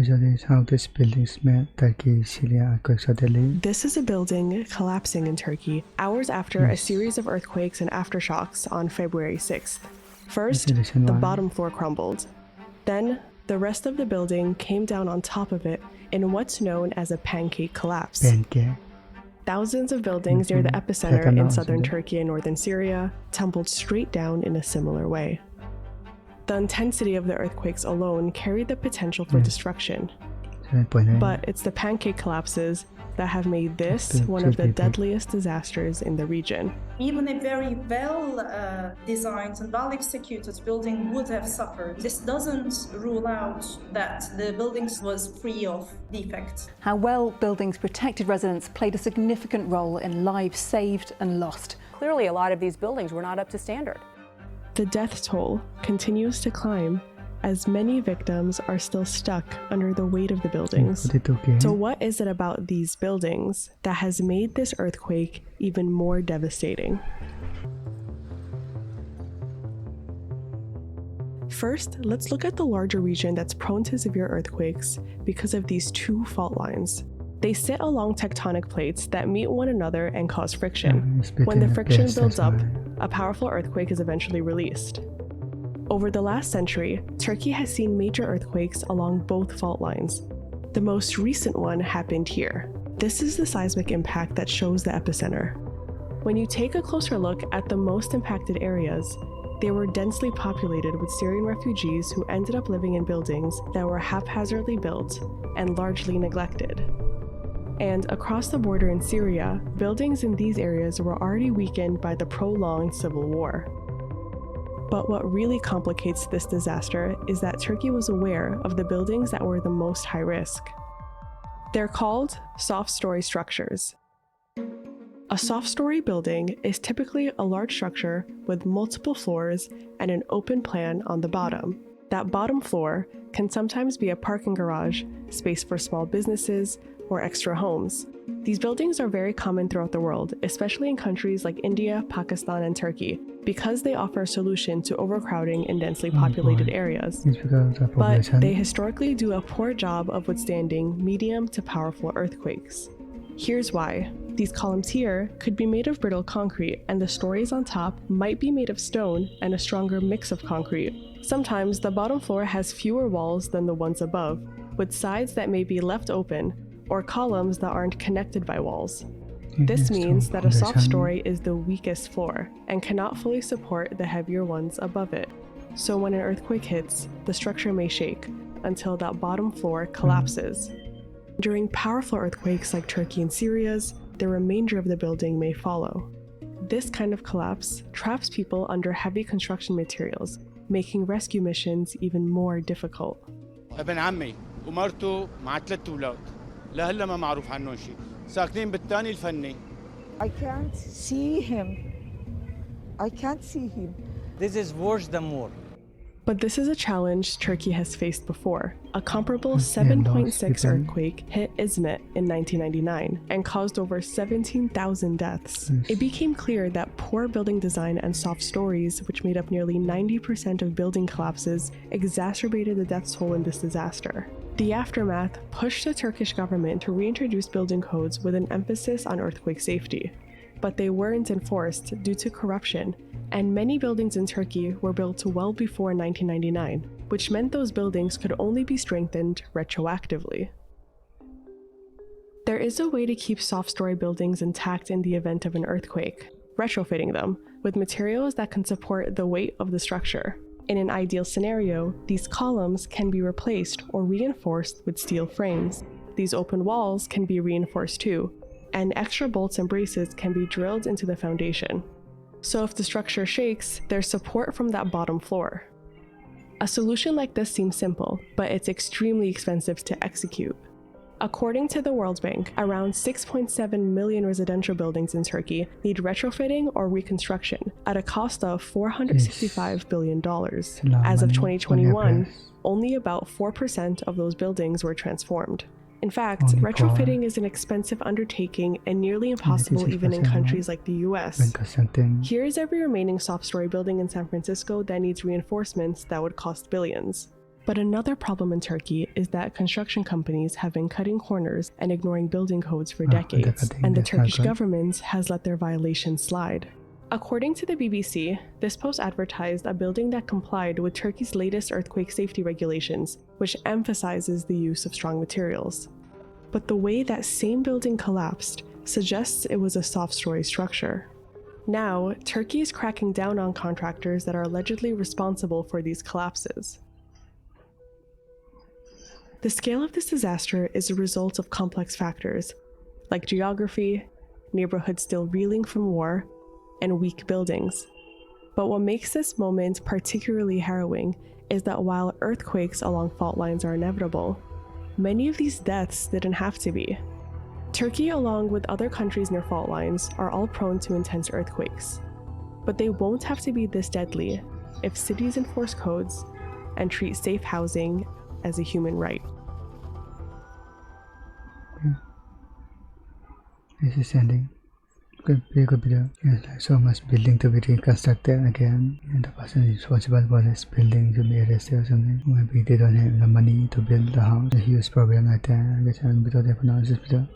Visualize how these buildings met Turkey Syria earthquake suddenly. This is a building collapsing in Turkey hours after a series of earthquakes and aftershocks on February 6th. First, the bottom floor crumbled. Then, the rest of the building came down on top of it in what's known as a pancake collapse. Thousands of buildings near the epicenter in southern Turkey and northern Syria tumbled straight down in a similar way. The intensity of the earthquakes alone carried the potential for destruction. But it's the pancake collapses that have made this one of the deadliest disasters in the region. Even a very well designed and well executed building would have suffered. This doesn't rule out that the building was free of defects. How well buildings protected residents played a significant role in lives saved and lost. Clearly, a lot of these buildings were not up to standard. The death toll continues to climb as many victims are still stuck under the weight of the buildings. So what is it about these buildings that has made this earthquake even more devastating? First, let's look at the larger region that's prone to severe earthquakes because of these two fault lines. They sit along tectonic plates that meet one another and cause friction. When the friction builds up, a powerful earthquake is eventually released. Over the last century, Turkey has seen major earthquakes along both fault lines. The most recent one happened here. This is the seismic impact that shows the epicenter. When you take a closer look at the most impacted areas, they were densely populated with Syrian refugees who ended up living in buildings that were haphazardly built and largely neglected. And across the border in Syria, buildings in these areas were already weakened by the prolonged civil war. But what really complicates this disaster is that Turkey was aware of the buildings that were the most high risk. They're called soft story structures. A soft story building is typically a large structure with multiple floors and an open plan on the bottom. That bottom floor can sometimes be a parking garage, space for small businesses, or extra homes. These buildings are very common throughout the world, especially in countries like India, Pakistan, and Turkey, because they offer a solution to overcrowding in densely populated areas. But they historically do a poor job of withstanding medium to powerful earthquakes. Here's why. These columns here could be made of brittle concrete, and the stories on top might be made of stone and a stronger mix of concrete. Sometimes the bottom floor has fewer walls than the ones above, with sides that may be left open, or columns that aren't connected by walls. This means that a soft story is the weakest floor and cannot fully support the heavier ones above it. So when an earthquake hits, the structure may shake until that bottom floor collapses. During powerful earthquakes like Turkey and Syria's, the remainder of the building may follow. This kind of collapse traps people under heavy construction materials, making rescue missions even more difficult. ابن عمي ومرته مع 3 أولاد لهلا ما معروف عنهم شيء ساكنين بالثاني الفني. I can't see him. I can't see him. This is worse than more. But this is a challenge Turkey has faced before. A comparable 7.6 earthquake hit Izmit in 1999 and caused over 17,000 deaths. It became clear that poor building design and soft stories, which made up nearly 90% of building collapses, exacerbated the death toll in this disaster. The aftermath pushed the Turkish government to reintroduce building codes with an emphasis on earthquake safety. But they weren't enforced due to corruption, and many buildings in Turkey were built well before 1999, which meant those buildings could only be strengthened retroactively. There is a way to keep soft-story buildings intact in the event of an earthquake, retrofitting them with materials that can support the weight of the structure. In an ideal scenario, these columns can be replaced or reinforced with steel frames. These open walls can be reinforced too, and extra bolts and braces can be drilled into the foundation. So if the structure shakes, there's support from that bottom floor. A solution like this seems simple, but it's extremely expensive to execute. According to the World Bank, around 6.7 million residential buildings in Turkey need retrofitting or reconstruction at a cost of $465 billion. As of 2021, only about 4% of those buildings were transformed. In fact, retrofitting is an expensive undertaking and nearly impossible even in countries like the US. Here's every remaining soft-story building in San Francisco that needs reinforcements that would cost billions. But another problem in Turkey is that construction companies have been cutting corners and ignoring building codes for decades, and the Turkish government has let their violations slide. According to the BBC, this post advertised a building that complied with Turkey's latest earthquake safety regulations, which emphasizes the use of strong materials. But the way that same building collapsed suggests it was a soft-story structure. Now, Turkey is cracking down on contractors that are allegedly responsible for these collapses. The scale of this disaster is a result of complex factors, like geography, neighborhoods still reeling from war, and weak buildings. But what makes this moment particularly harrowing is that while earthquakes along fault lines are inevitable, many of these deaths didn't have to be. Turkey, along with other countries near fault lines, are all prone to intense earthquakes. But they won't have to be this deadly if cities enforce codes and treat safe housing as a human right. This is ending. Good video. Yes, like so much building to be reconstructed again, and the person responsible for this building to be arrested or something. Maybe they don't have the money to build the house. A huge problem like that. I guess I'll be there for now. This video.